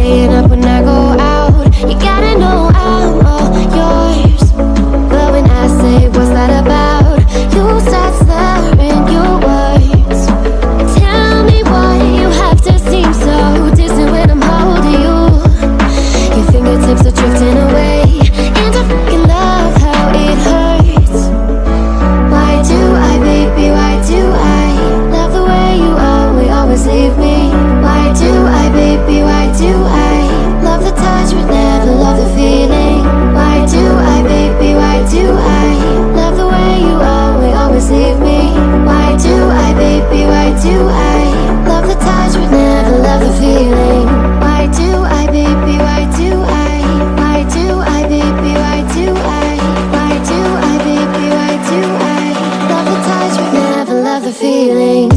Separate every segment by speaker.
Speaker 1: staying up when I go out. You gotta know I'm all yours. But when I say what's that about, you start slurring your words. Tell me why you have to seem so distant when I'm holding you. Your fingertips are drifting away, and I fucking love how it hurts. Why do I, baby, why do I love the way you always leave me? Why do I, baby, why do I love the touch but never love the feeling? Why do I, baby, why do I love the way you always leave me? Why do I, baby, why do I love the touch but never love the feeling? Why do I, baby, why do I? Why do I, baby, why do I? Why do I, baby, why do I love the touch but never love the feeling?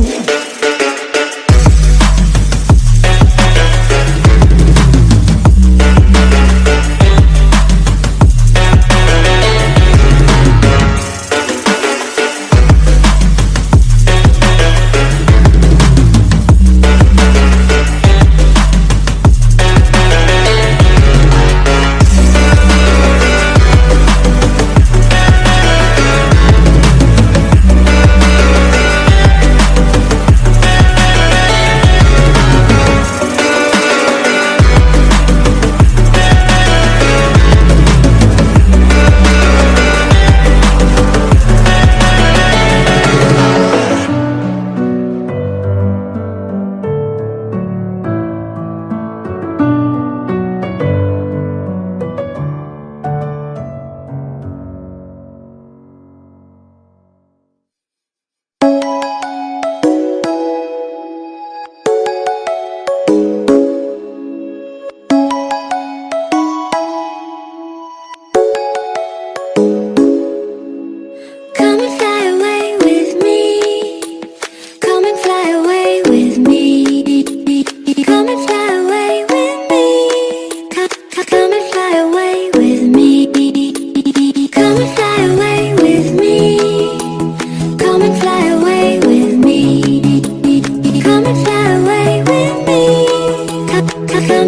Speaker 1: Come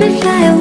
Speaker 1: and fly away.